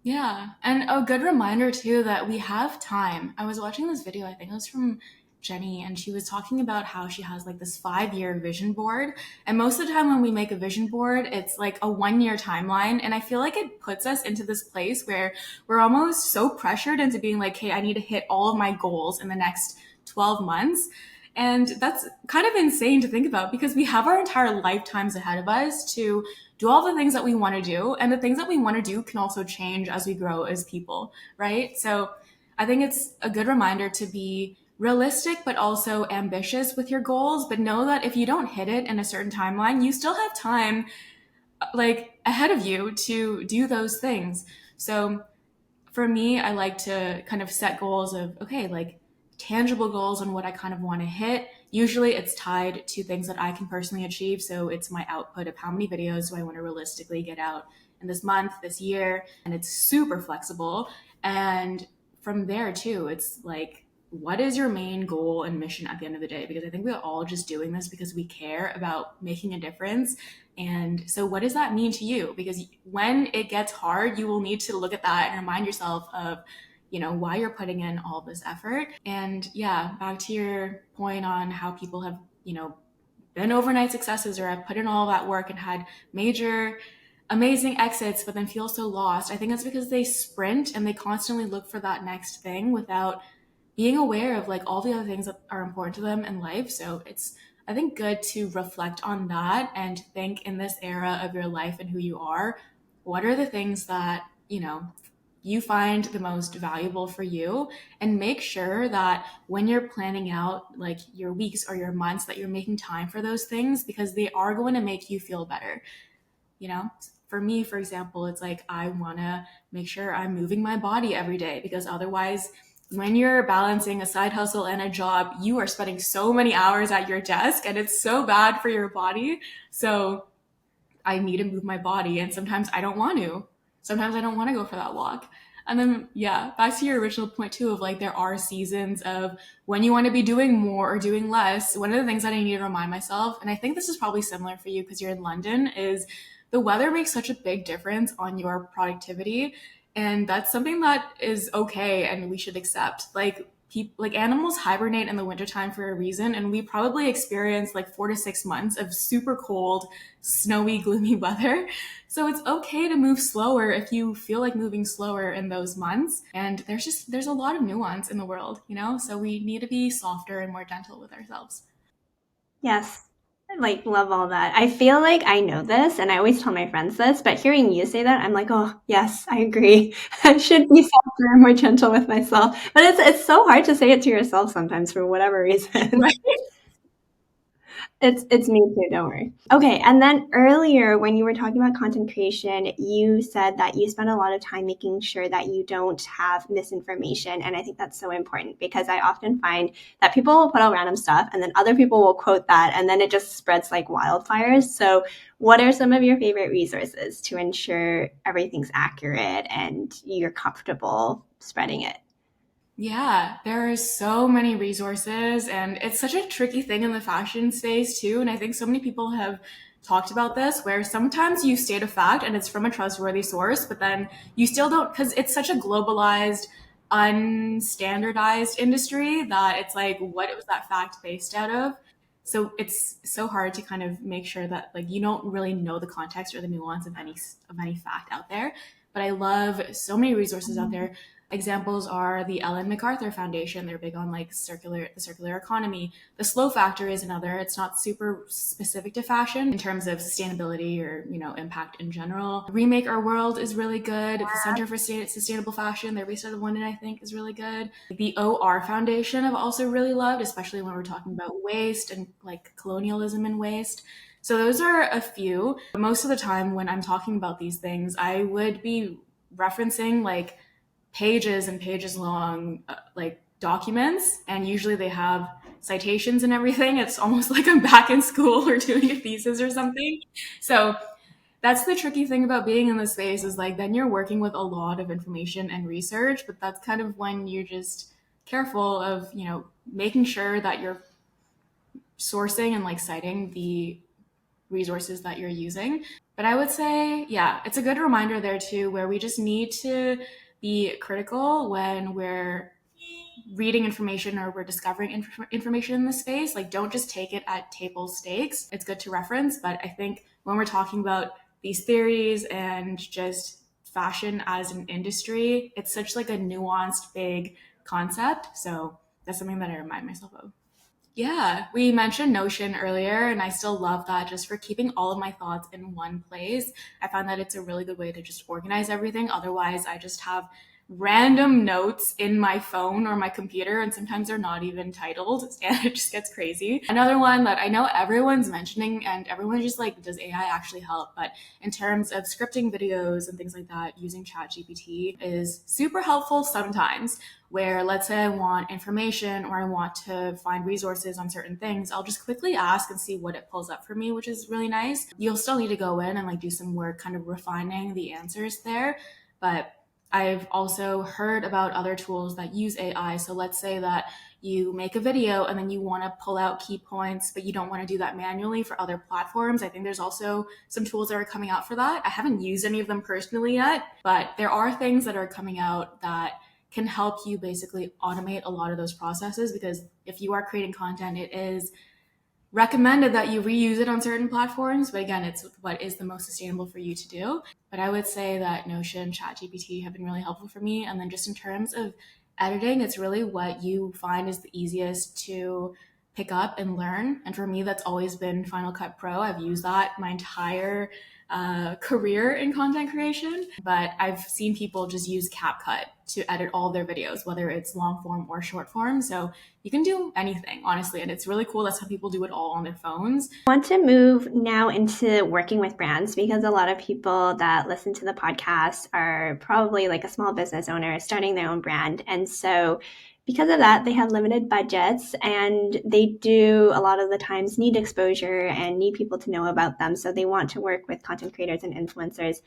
Yeah. And a good reminder too that we have time. I was watching this video, I think it was from Jenny, and she was talking about how she has like this 5 year vision board. And most of the time when we make a vision board, it's like a 1 year timeline. And I feel like it puts us into this place where we're almost so pressured into being like, hey, I need to hit all of my goals in the next 12 months. And that's kind of insane to think about because we have our entire lifetimes ahead of us to do all the things that we want to do. And the things that we want to do can also change as we grow as people, right? So I think it's a good reminder to be realistic, but also ambitious with your goals. But know that if you don't hit it in a certain timeline, you still have time like ahead of you to do those things. So for me, I like to kind of set goals of, okay, like tangible goals on what I kind of want to hit. Usually it's tied to things that I can personally achieve. So it's my output of how many videos do I want to realistically get out in this month, this year. And it's super flexible. And from there, too, it's like, what is your main goal and mission at the end of the day? Because I think we're all just doing this because we care about making a difference. And so, what does that mean to you? Because when it gets hard, you will need to look at that and remind yourself of, why you're putting in all this effort. And yeah, back to your point on how people have, been overnight successes or have put in all that work and had major, amazing exits, but then feel so lost. I think that's because they sprint and they constantly look for that next thing without being aware of like all the other things that are important to them in life. So it's, I think, good to reflect on that and think in this era of your life and who you are, what are the things that, you find the most valuable for you, and make sure that when you're planning out like your weeks or your months that you're making time for those things because they are going to make you feel better. You know, for me, for example, it's like I want to make sure I'm moving my body every day because otherwise, when you're balancing a side hustle and a job, you are spending so many hours at your desk and it's so bad for your body. So I need to move my body, and sometimes I don't want to. Sometimes I don't want to go for that walk. And then, yeah, back to your original point too of like there are seasons of when you want to be doing more or doing less. One of the things that I need to remind myself, and I think this is probably similar for you because you're in London, is the weather makes such a big difference on your productivity. And that's something that is okay and we should accept. Like, people, like animals hibernate in the wintertime for a reason, and we probably experience like 4 to 6 months of super cold, snowy, gloomy weather. So it's okay to move slower if you feel like moving slower in those months. And there's a lot of nuance in the world, you know? So we need to be softer and more gentle with ourselves. Yes. I like love all that. I feel like I know this and I always tell my friends this, but hearing you say that, I'm like, oh yes, I agree. I should be softer and more gentle with myself. But it's so hard to say it to yourself sometimes for whatever reason. Right. It's me too, don't worry. Okay, and then earlier when you were talking about content creation, you said that you spend a lot of time making sure that you don't have misinformation. And I think that's so important because I often find that people will put out random stuff and then other people will quote that and then it just spreads like wildfires. So what are some of your favorite resources to ensure everything's accurate and you're comfortable spreading it? Yeah, there are so many resources, and it's such a tricky thing in the fashion space too. And I think so many people have talked about this where sometimes you state a fact and it's from a trustworthy source, but then you still don't, because it's such a globalized, unstandardized industry that it's like, what was that fact based out of? So it's so hard to kind of make sure that like you don't really know the context or the nuance of any fact out there. But I love so many resources out there. Examples are the Ellen MacArthur Foundation. They're big on like the circular economy. The Slow Factor is another. It's not super specific to fashion in terms of sustainability or, you know, impact in general. Remake Our World is really good. The Center for Sustainable Fashion, they're based out of London, I think, is really good. The OR Foundation I've also really loved, especially when we're talking about waste and like colonialism and waste. So those are a few. Most of the time when I'm talking about these things, I would be referencing like pages and pages long like documents, and usually they have citations and everything. It's almost like I'm back in school or doing a thesis or something. So that's the tricky thing about being in this space is like then you're working with a lot of information and research, but that's kind of when you're just careful of, you know, making sure that you're sourcing and like citing the resources that you're using. But I would say, yeah, it's a good reminder there too, where we just need to be critical when we're reading information or we're discovering information in the space. Like, don't just take it at table stakes. It's good to reference, but I think when we're talking about these theories and just fashion as an industry, it's such like a nuanced, big concept. So that's something that I remind myself of. Yeah, we mentioned Notion earlier, and I still love that just for keeping all of my thoughts in one place. I find that it's a really good way to just organize everything. Otherwise, I just have random notes in my phone or my computer, and sometimes they're not even titled, and it just gets crazy. Another one that I know everyone's mentioning, and everyone's just like, does AI actually help? But in terms of scripting videos and things like that, using ChatGPT is super helpful sometimes where let's say I want information or I want to find resources on certain things, I'll just quickly ask and see what it pulls up for me, which is really nice. You'll still need to go in and like do some work kind of refining the answers there. But I've also heard about other tools that use AI. So let's say that you make a video and then you want to pull out key points, but you don't want to do that manually for other platforms. I think there's also some tools that are coming out for that. I haven't used any of them personally yet, but there are things that are coming out that can help you basically automate a lot of those processes because if you are creating content, it is recommended that you reuse it on certain platforms. But again, it's what is the most sustainable for you to do. But I would say that Notion, ChatGPT have been really helpful for me. And then just in terms of editing, it's really what you find is the easiest to pick up and learn. And for me, that's always been Final Cut Pro. I've used that my entire career in content creation, but I've seen people just use CapCut to edit all their videos, whether it's long form or short form. So you can do anything, honestly. And it's really cool that some people do it all on their phones. I want to move now into working with brands because a lot of people that listen to the podcast are probably like a small business owner starting their own brand. And so because of that, they have limited budgets and they do a lot of the times need exposure and need people to know about them. So they want to work with content creators and influencers,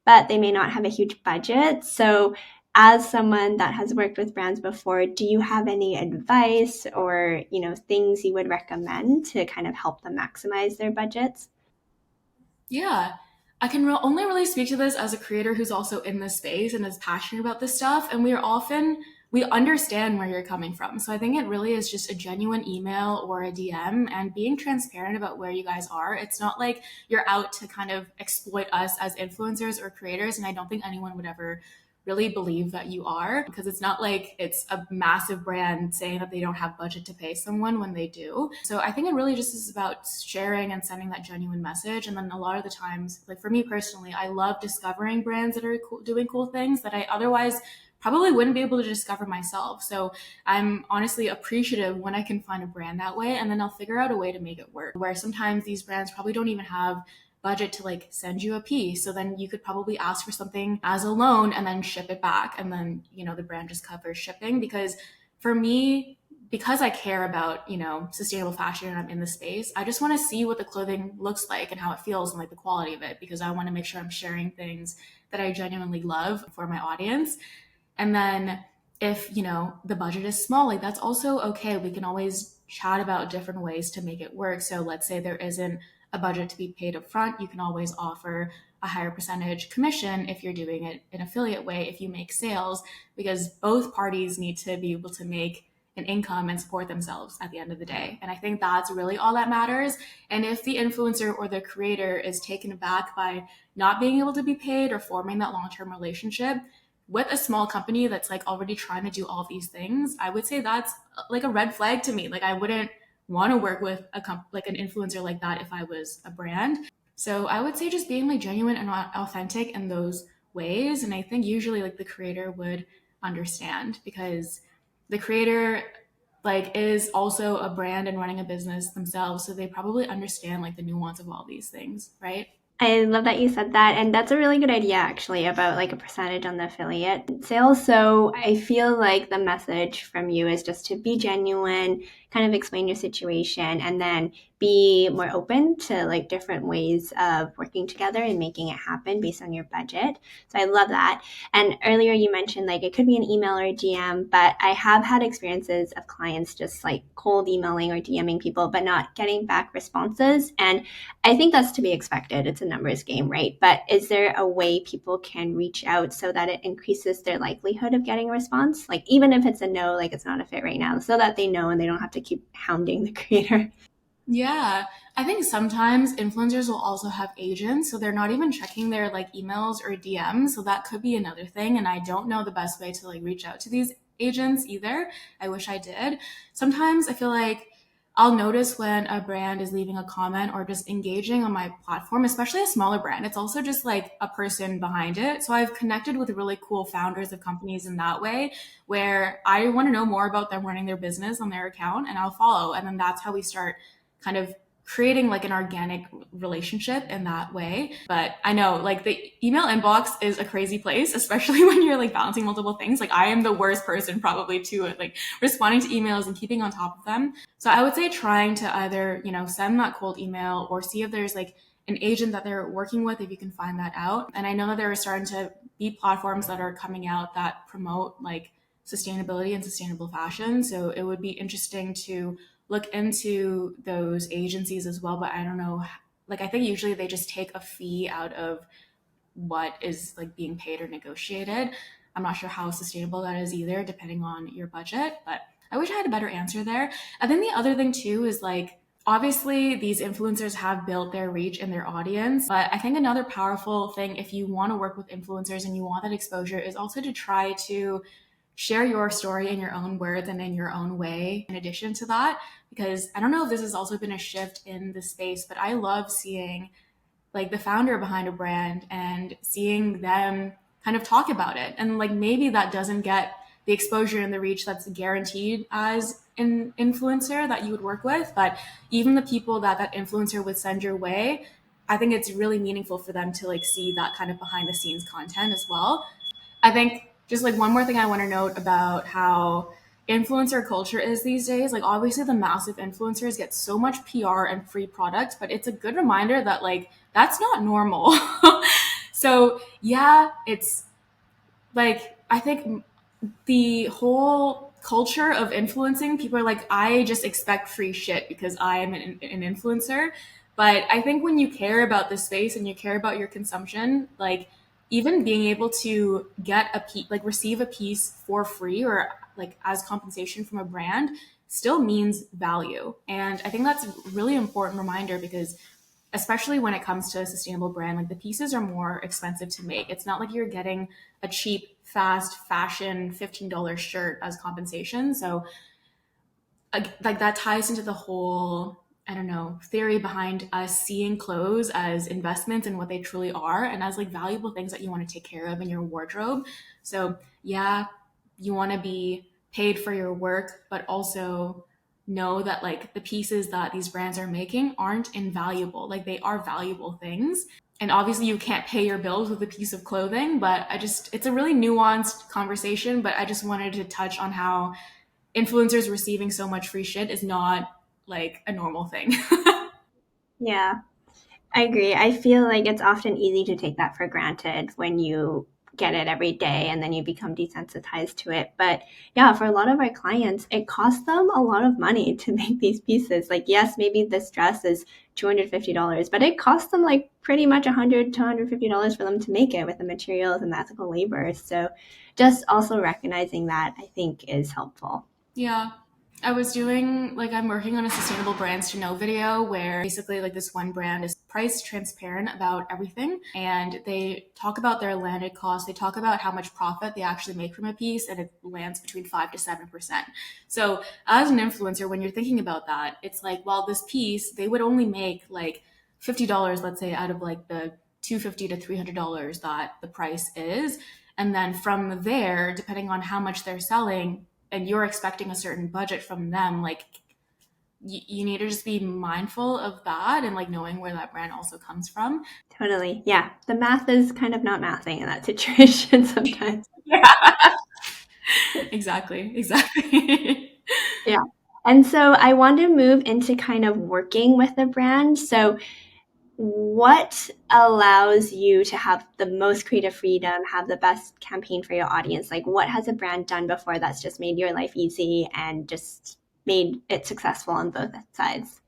but they may not have a huge budget. So as someone that has worked with brands before, do you have any advice or, things you would recommend to kind of help them maximize their budgets? Yeah, I can only really speak to this as a creator who's also in this space and is passionate about this stuff. And we understand where you're coming from. So I think it really is just a genuine email or a DM and being transparent about where you guys are. It's not like you're out to kind of exploit us as influencers or creators. And I don't think anyone would ever really believe that you are, because it's not like it's a massive brand saying that they don't have budget to pay someone when they do. So I think it really just is about sharing and sending that genuine message. And then a lot of the times, like for me personally, I love discovering brands that are doing cool things that I otherwise probably wouldn't be able to discover myself. So I'm honestly appreciative when I can find a brand that way, and then I'll figure out a way to make it work. Where sometimes these brands probably don't even have budget to like send you a piece. So then you could probably ask for something as a loan and then ship it back. And then, the brand just covers shipping. Because for me, because I care about, sustainable fashion and I'm in the space, I just want to see what the clothing looks like and how it feels and like the quality of it, because I want to make sure I'm sharing things that I genuinely love for my audience. And then if, the budget is small, like that's also okay. We can always chat about different ways to make it work. So let's say there isn't a budget to be paid up front. You can always offer a higher percentage commission if you're doing it an affiliate way, if you make sales, because both parties need to be able to make an income and support themselves at the end of the day. And I think that's really all that matters. And if the influencer or the creator is taken aback by not being able to be paid or forming that long-term relationship with a small company that's like already trying to do all these things, I would say that's like a red flag to me. Like I wouldn't want to work with like an influencer like that if I was a brand. So I would say just being like genuine and authentic in those ways. And I think usually like the creator would understand, because the creator like is also a brand and running a business themselves. So they probably understand like the nuance of all these things, right? I love that you said that. And that's a really good idea, actually, about like a percentage on the affiliate sales. So I feel like the message from you is just to be genuine, kind of explain your situation, and then be more open to like different ways of working together and making it happen based on your budget. So I love that. And earlier you mentioned like it could be an email or a DM, but I have had experiences of clients just like cold emailing or DMing people, but not getting back responses. And I think that's to be expected. It's a numbers game, right? But is there a way people can reach out so that it increases their likelihood of getting a response? Like even if it's a no, like it's not a fit right now, so that they know and they don't have to keep hounding the creator. Yeah, I think sometimes influencers will also have agents, so they're not even checking their like emails or DMs. So that could be another thing. And I don't know the best way to like reach out to these agents either. I wish I did. Sometimes I feel like I'll notice when a brand is leaving a comment or just engaging on my platform, especially a smaller brand. It's also just like a person behind it. So I've connected with really cool founders of companies in that way, where I want to know more about them running their business on their account and I'll follow. And then that's how we start kind of creating like an organic relationship in that way. But I know like the email inbox is a crazy place, especially when you're like balancing multiple things. Like I am the worst person probably to like responding to emails and keeping on top of them. So I would say trying to either, send that cold email or see if there's like an agent that they're working with, if you can find that out. And I know that there are starting to be platforms that are coming out that promote like sustainability and sustainable fashion. So it would be interesting to look into those agencies as well. But I don't know, like I think usually they just take a fee out of what is like being paid or negotiated. I'm not sure how sustainable that is either, depending on your budget, but I wish I had a better answer there. I think the other thing too is like, obviously these influencers have built their reach and their audience, but I think another powerful thing if you want to work with influencers and you want that exposure is also to try to share your story in your own words and in your own way in addition to that. Because I don't know if this has also been a shift in the space, but I love seeing like the founder behind a brand and seeing them kind of talk about it. And like maybe that doesn't get the exposure and the reach that's guaranteed as an influencer that you would work with, but even the people that that influencer would send your way, I think it's really meaningful for them to like see that kind of behind the scenes content as well. I think just like one more thing I want to note about how influencer culture is these days. Like obviously the massive influencers get so much PR and free product, but it's a good reminder that like that's not normal. So yeah, it's like I think the whole culture of influencing people are like, I just expect free shit because I am an influencer. But I think when you care about the space and you care about your consumption, like even being able to get a piece, like receive a piece for free or like as compensation from a brand still means value. And I think that's a really important reminder because especially when it comes to a sustainable brand, like the pieces are more expensive to make. It's not like you're getting a cheap, fast fashion $15 shirt as compensation. So like that ties into the whole, I don't know, theory behind us seeing clothes as investments and what they truly are and as like valuable things that you want to take care of in your wardrobe. So yeah, you want to be paid for your work, but also know that like the pieces that these brands are making aren't invaluable. Like they are valuable things. And obviously you can't pay your bills with a piece of clothing, but it's a really nuanced conversation, but I just wanted to touch on how influencers receiving so much free shit is not like a normal thing. Yeah, I agree. I feel like it's often easy to take that for granted when you get it every day and then you become desensitized to it. But yeah, for a lot of our clients, it costs them a lot of money to make these pieces. Like, yes, maybe this dress is $250, but it costs them like pretty much $100 to $150 for them to make it with the materials and the ethical labor. So just also recognizing that I think is helpful. Yeah. I was doing like I'm working on a sustainable brands to know video where basically like this one brand is price transparent about everything and they talk about their landed costs, they talk about how much profit they actually make from a piece and it lands between 5 to 7%. So as an influencer when you're thinking about that, it's like well this piece they would only make like $50 let's say out of like the 250 to $300 that the price is and then from there depending on how much they're selling and you're expecting a certain budget from them, like you need to just be mindful of that and like knowing where that brand also comes from. Totally. Yeah. The math is kind of not mathing in that situation sometimes. Yeah, exactly, exactly. Yeah. And so I want to move into kind of working with the brand. So, what allows you to have the most creative freedom, have the best campaign for your audience? Like, what has a brand done before that's just made your life easy and just made it successful on both sides?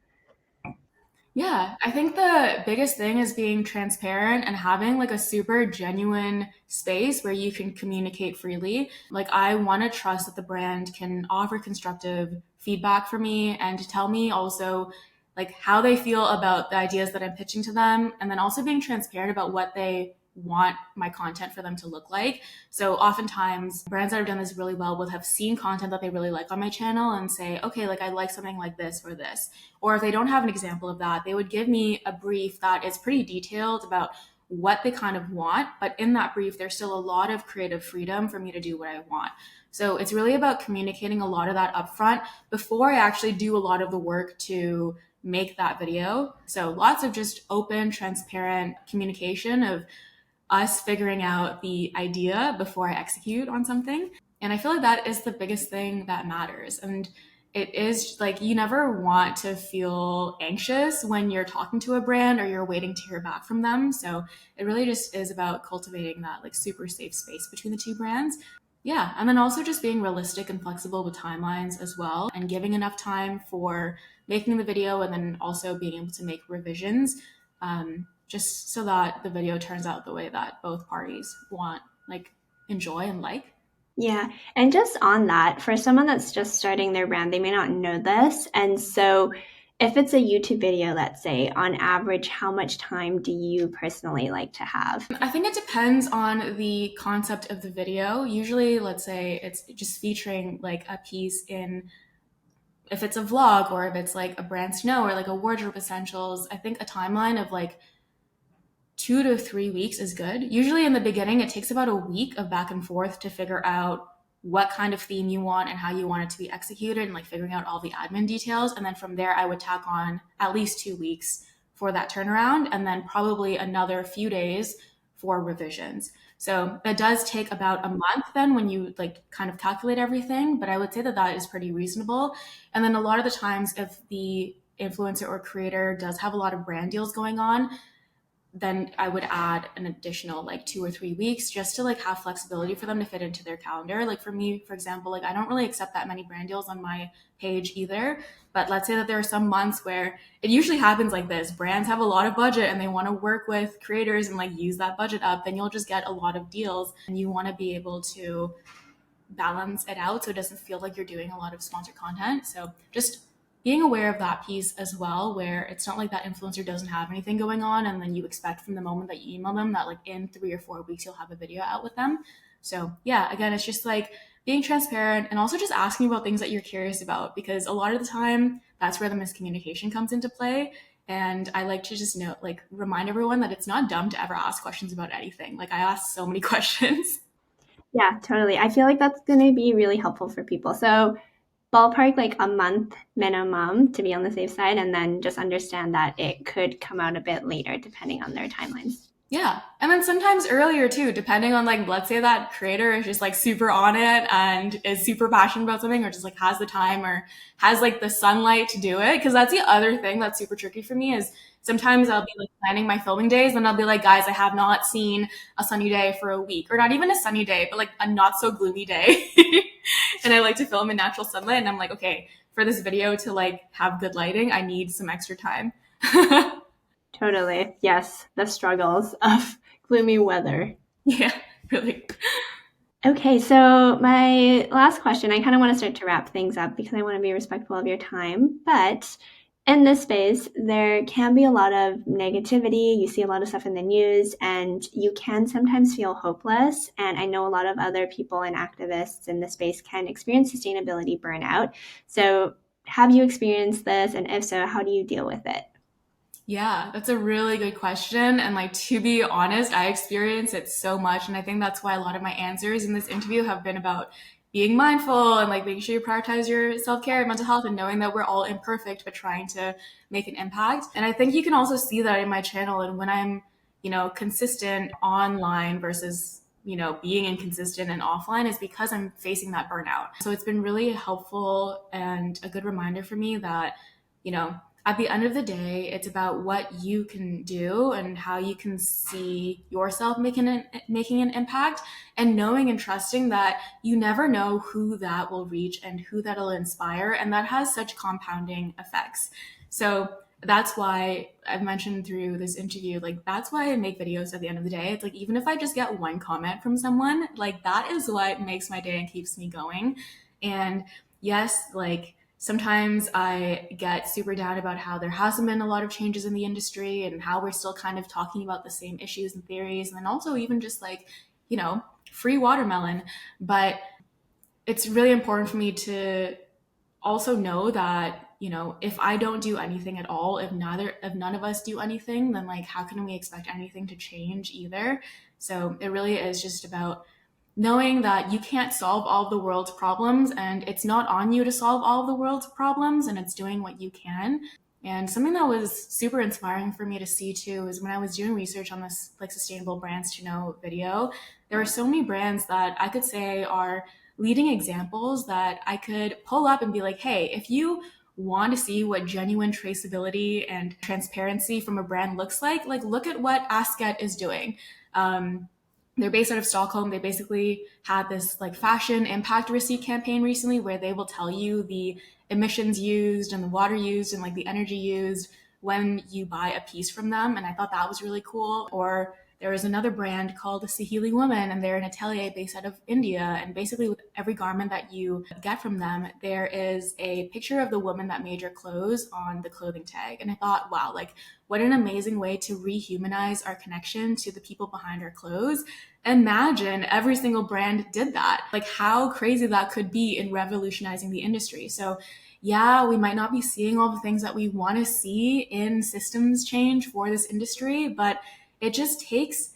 Yeah, I think the biggest thing is being transparent and having like a super genuine space where you can communicate freely. Like, I want to trust that the brand can offer constructive feedback for me and to tell me also like how they feel about the ideas that I'm pitching to them, and then also being transparent about what they want my content for them to look like. So oftentimes brands that have done this really well will have seen content that they really like on my channel and say, okay, like I like something like this or this. Or if they don't have an example of that, they would give me a brief that is pretty detailed about what they kind of want. But in that brief, there's still a lot of creative freedom for me to do what I want. So it's really about communicating a lot of that upfront before I actually do a lot of the work to make that video. So lots of just open, transparent communication of us figuring out the idea before I execute on something. And I feel like that is the biggest thing that matters. And it is like you never want to feel anxious when you're talking to a brand or you're waiting to hear back from them. So it really just is about cultivating that like super safe space between the two brands. Yeah. And then also just being realistic and flexible with timelines as well and giving enough time for making the video and then also being able to make revisions just so that the video turns out the way that both parties want, like enjoy and like. Yeah. And just on that, for someone that's just starting their brand, they may not know this. And so If it's a YouTube video, let's say, on average, how much time do you personally like to have? I think it depends on the concept of the video. Usually, let's say it's just featuring like a piece in, if it's a vlog or if it's like a brand to know or like a wardrobe essentials, I think a timeline of like 2 to 3 weeks is good. Usually in the beginning, it takes about a week of back and forth to figure out what kind of theme you want and how you want it to be executed and like figuring out all the admin details. And then from there, I would tack on at least 2 weeks for that turnaround and then probably another few days for revisions. So that does take about a month then when you like kind of calculate everything, but I would say that that is pretty reasonable. And then a lot of the times, if the influencer or creator does have a lot of brand deals going on, then I would add an additional like 2 or 3 weeks just to like have flexibility for them to fit into their calendar. Like for me, for example, like I don't really accept that many brand deals on my page either. But let's say that there are some months where it usually happens like this. Brands have a lot of budget and they want to work with creators and like use that budget up, then you'll just get a lot of deals and you want to be able to balance it out so it doesn't feel like you're doing a lot of sponsored content. So just being aware of that piece as well, where it's not like that influencer doesn't have anything going on and then you expect from the moment that you email them that like in 3 or 4 weeks you'll have a video out with them. So yeah, again, it's just like being transparent and also just asking about things that you're curious about, because a lot of the time that's where the miscommunication comes into play. And I like to just note, like, remind everyone that it's not dumb to ever ask questions about anything. Like, I ask so many questions. Yeah, totally. I feel like that's going to be really helpful for people. So, ballpark like a month minimum to be on the safe side, and then just understand that it could come out a bit later depending on their timelines. Yeah. And then sometimes earlier too, depending on like, let's say that creator is just like super on it and is super passionate about something or just like has the time or has like the sunlight to do it. Cause that's the other thing that's super tricky for me is sometimes I'll be like planning my filming days and I'll be like, guys, I have not seen a sunny day for a week or not even a sunny day, but like a not so gloomy day. And I like to film in natural sunlight. And I'm like, okay, for this video to like have good lighting, I need some extra time. Totally. Yes, the struggles of gloomy weather. Yeah, really. Okay, so my last question, I kind of want to start to wrap things up because I want to be respectful of your time. But in this space, there can be a lot of negativity. You see a lot of stuff in the news, and you can sometimes feel hopeless. And I know a lot of other people and activists in the space can experience sustainability burnout. So, have you experienced this? And if so, how do you deal with it? Yeah, that's a really good question. And like to be honest, I experience it so much. And I think that's why a lot of my answers in this interview have been about being mindful and like making sure you prioritize your self-care and mental health and knowing that we're all imperfect but trying to make an impact. And I think you can also see that in my channel and when I'm, consistent online versus, being inconsistent and offline is because I'm facing that burnout. So it's been really helpful and a good reminder for me that, you know, at the end of the day, it's about what you can do and how you can see yourself making an impact and knowing and trusting that you never know who that will reach and who that'll inspire. And that has such compounding effects. So that's why I've mentioned through this interview, like, that's why I make videos at the end of the day. It's like, even if I just get one comment from someone, like, that is what makes my day and keeps me going. And yes, like, sometimes I get super down about how there hasn't been a lot of changes in the industry and how we're still kind of talking about the same issues and theories. And then also, even just like, free watermelon. But it's really important for me to also know that, if I don't do anything at all, if none of us do anything, then like, how can we expect anything to change either? So it really is just about knowing that you can't solve all of the world's problems and it's not on you to solve all of the world's problems and it's doing what you can. And something that was super inspiring for me to see too is when I was doing research on this like sustainable brands to know video, there are so many brands that I could say are leading examples that I could pull up and be like, hey, if you want to see what genuine traceability and transparency from a brand looks like look at what Asket is doing. They're based out of Stockholm. They basically had this like fashion impact receipt campaign recently where they will tell you the emissions used and the water used and like the energy used when you buy a piece from them. And I thought that was really cool. Or there is another brand called the Sahili Woman, and they're an atelier based out of India. And basically, with every garment that you get from them, there is a picture of the woman that made your clothes on the clothing tag. And I thought, wow, like what an amazing way to rehumanize our connection to the people behind our clothes. Imagine every single brand did that. Like how crazy that could be in revolutionizing the industry. So yeah, we might not be seeing all the things that we want to see in systems change for this industry, but it just takes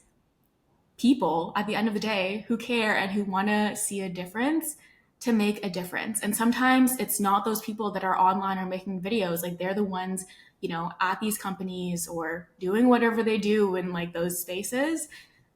people at the end of the day who care and who want to see a difference to make a difference. And sometimes it's not those people that are online or making videos, like they're the ones, at these companies or doing whatever they do in like those spaces.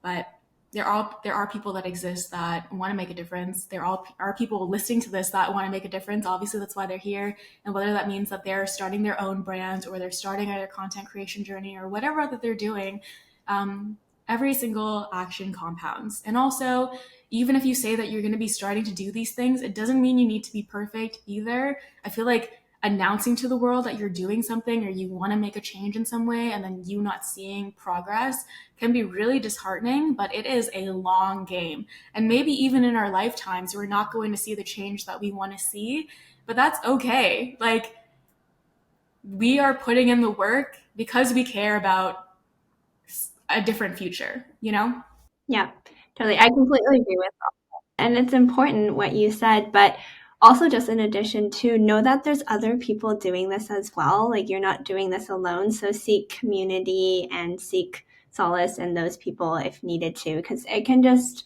But there are people that exist that want to make a difference. There are people listening to this that want to make a difference. Obviously, that's why they're here. And whether that means that they're starting their own brand or they're starting their content creation journey or whatever that they're doing, um, every single action compounds. And also, even if you say that you're going to be starting to do these things, it doesn't mean you need to be perfect either. I feel like announcing to the world that you're doing something or you want to make a change in some way and then you not seeing progress can be really disheartening, but it is a long game. And maybe even in our lifetimes, we're not going to see the change that we want to see, but that's okay. Like, we are putting in the work because we care about a different future, you know? Yeah, totally. I completely agree with that. And it's important what you said, but also just in addition to know that there's other people doing this as well. Like you're not doing this alone. So seek community and seek solace in those people if needed to, because it can just,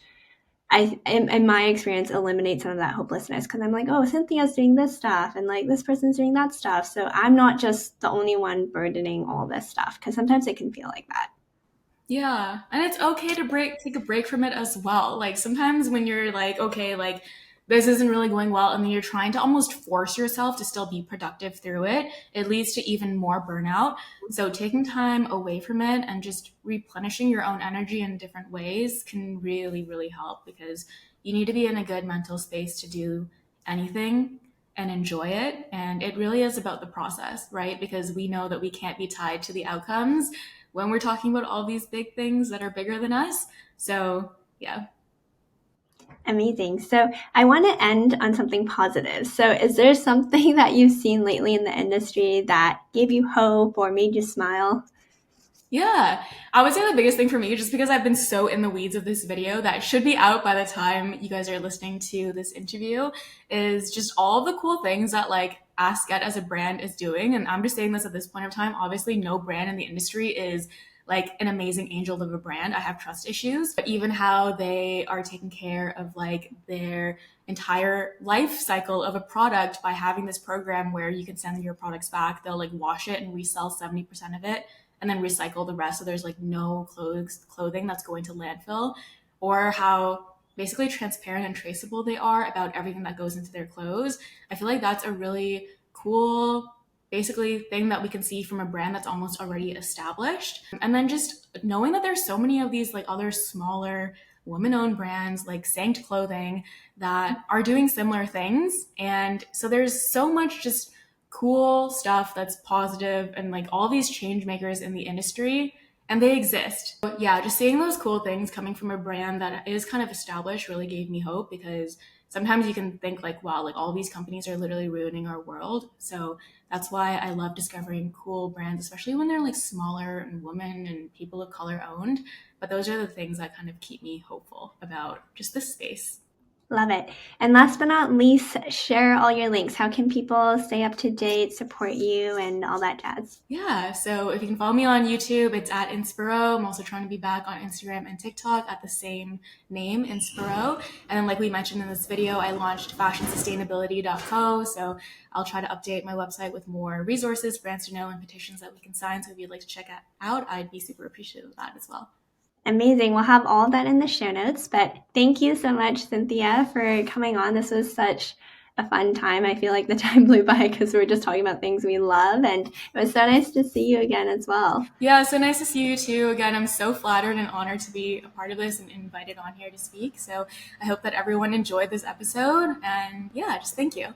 in my experience, eliminate some of that hopelessness. Because I'm like, oh, Cynthia's doing this stuff, and like this person's doing that stuff. So I'm not just the only one burdening all this stuff. Because sometimes it can feel like that. Yeah, and it's okay to take a break from it as well. Like sometimes when you're like, okay, like this isn't really going well, and then you're trying to almost force yourself to still be productive through it, it leads to even more burnout. So taking time away from it and just replenishing your own energy in different ways can really, really help because you need to be in a good mental space to do anything and enjoy it. And it really is about the process, right? Because we know that we can't be tied to the outcomes when we're talking about all these big things that are bigger than us. So, yeah. Amazing. So I want to end on something positive. So is there something that you've seen lately in the industry that gave you hope or made you smile? Yeah, I would say the biggest thing for me, just because I've been so in the weeds of this video that should be out by the time you guys are listening to this interview, is just all the cool things that like Ask Get as a brand is doing. And I'm just saying this at this point of time. Obviously, no brand in the industry is like an amazing angel of a brand. I have trust issues, but even how they are taking care of like their entire life cycle of a product by having this program where you can send your products back, they'll like wash it and resell 70% of it and then recycle the rest so there's like no clothing that's going to landfill, or how basically transparent and traceable they are about everything that goes into their clothes. I feel like that's a really cool basically thing that we can see from a brand that's almost already established. And then just knowing that there's so many of these like other smaller women-owned brands like Sanct Clothing that are doing similar things. And so there's so much just cool stuff that's positive and like all these change makers in the industry, and they exist. But yeah, just seeing those cool things coming from a brand that is kind of established really gave me hope, because sometimes you can think like, wow, like all these companies are literally ruining our world. So that's why I love discovering cool brands, especially when they're like smaller and women and people of color owned. But those are the things that kind of keep me hopeful about just this space. Love it. And last but not least, share all your links. How can people stay up to date, support you, and all that jazz? Yeah, so if you can follow me on YouTube, it's at Inspiro. I'm also trying to be back on Instagram and TikTok at the same name, Inspiro. And then, like we mentioned in this video, I launched fashionsustainability.co. So I'll try to update my website with more resources, brands to know, and petitions that we can sign. So if you'd like to check it out, I'd be super appreciative of that as well. Amazing. We'll have all of that in the show notes. But thank you so much, Cynthia, for coming on. This was such a fun time. I feel like the time flew by because we were just talking about things we love. And it was so nice to see you again as well. Yeah, so nice to see you too. Again, I'm so flattered and honored to be a part of this and invited on here to speak. So I hope that everyone enjoyed this episode. And yeah, just thank you.